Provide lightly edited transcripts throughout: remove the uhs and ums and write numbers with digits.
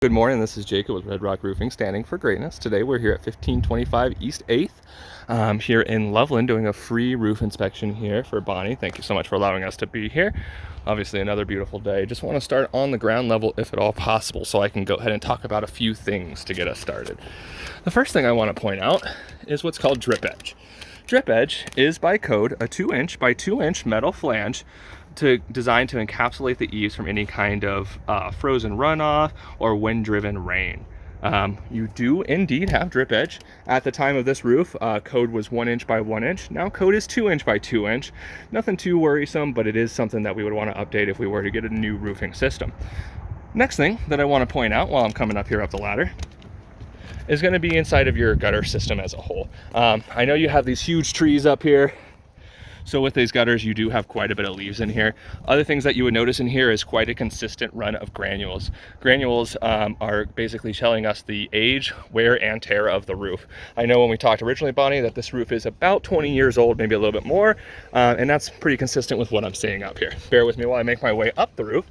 Good morning, this is Jacob with Red Rock Roofing, standing for greatness. Today we're here at 1525 East 8th, here in Loveland, doing a free roof inspection here for Bonnie. Thank you so much for allowing us to be here. Obviously another beautiful day. Just want to start on the ground level if at all possible, so I can go ahead and talk about a few things to get us started. The first thing I want to point out is what's called drip edge. Drip edge is by code a 2-inch by 2-inch metal flange designed to encapsulate the eaves from any kind of frozen runoff or wind-driven rain. You do indeed have drip edge. At the time of this roof, code was 1-inch by 1-inch. Now code is 2-inch by 2-inch. Nothing too worrisome, but it is something that we would want to update if we were to get a new roofing system. Next thing that I want to point out while I'm coming up here up the ladder is going to be inside of your gutter system as a whole. I know you have these huge trees up here. So with these gutters, you do have quite a bit of leaves in here. Other things that you would notice in here is quite a consistent run of granules. Granules are basically telling us the age, wear, and tear of the roof. I know when we talked originally, Bonnie, that this roof is about 20 years old, maybe a little bit more, and that's pretty consistent with what I'm seeing up here. Bear with me while I make my way up the roof.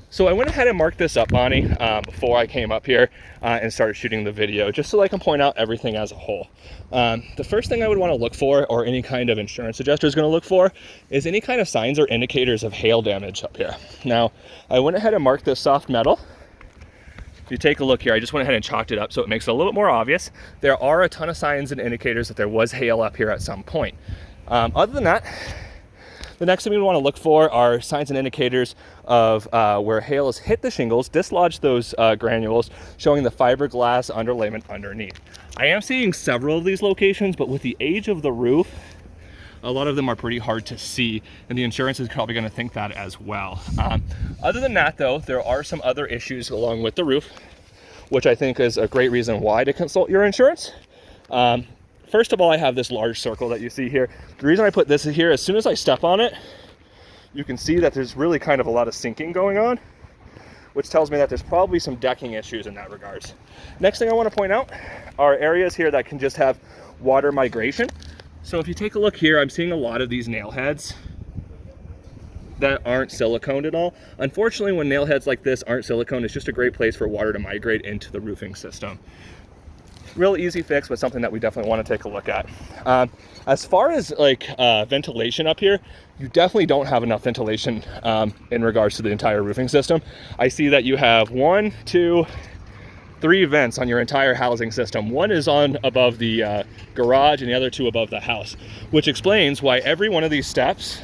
So I went ahead and marked this up, Bonnie, before I came up here and started shooting the video, just so I can point out everything as a whole. The first thing I would want to look for, or any kind of insurance adjuster is going to look for, is any kind of signs or indicators of hail damage up here. Now, I went ahead and marked this soft metal. If you take a look here, I just went ahead and chalked it up so it makes it a little bit more obvious. There are a ton of signs and indicators that there was hail up here at some point. Other than that, the next thing we want to look for are signs and indicators of where hail has hit the shingles, dislodged those granules, showing the fiberglass underlayment underneath. I am seeing several of these locations, but with the age of the roof, a lot of them are pretty hard to see, and the insurance is probably going to think that as well. Other than that, though, there are some other issues along with the roof, which I think is a great reason why to consult your insurance. First of all, I have this large circle that you see here. The reason I put this here, as soon as I step on it, you can see that there's really kind of a lot of sinking going on, which tells me that there's probably some decking issues in that regards. Next thing I want to point out are areas here that can just have water migration. So if you take a look here, I'm seeing a lot of these nail heads that aren't siliconed at all. Unfortunately, when nail heads like this aren't siliconed, it's just a great place for water to migrate into the roofing system. Real easy fix, but something that we definitely want to take a look at. As far as ventilation up here, you definitely don't have enough ventilation in regards to the entire roofing system. I see that you have 1, 2, 3 vents on your entire housing system. One is on above the garage and the other 2 above the house, which explains why every one of these steps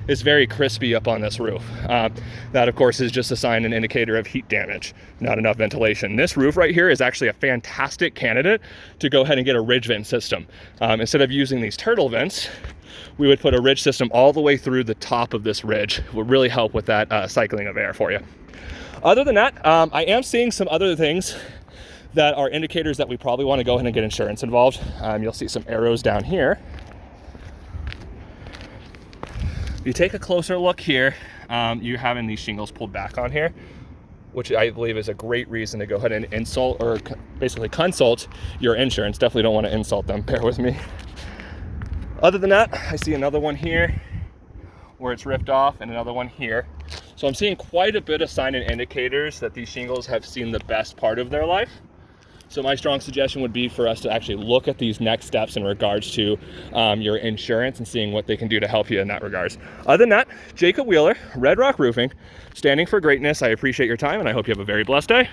is very crispy up on this roof. That of course is just a sign and indicator of heat damage, not enough ventilation. This roof right here is actually a fantastic candidate to go ahead and get a ridge vent system. Instead of using these turtle vents, we would put a ridge system all the way through the top of this ridge. It will really help with that cycling of air for you. Other than that, I am seeing some other things that are indicators that we probably want to go ahead and get insurance involved. You'll see some arrows down here. If you take a closer look here, you're having these shingles pulled back on here, which I believe is a great reason to go ahead and insult, or basically consult your insurance. Definitely don't want to insult them, bear with me. Other than that, I see another one here where it's ripped off and another one here. So I'm seeing quite a bit of sign and indicators that these shingles have seen the best part of their life. So my strong suggestion would be for us to actually look at these next steps in regards to your insurance and seeing what they can do to help you in that regards. Other than that, Jacob Wheeler, Red Rock Roofing, standing for greatness. I appreciate your time and I hope you have a very blessed day.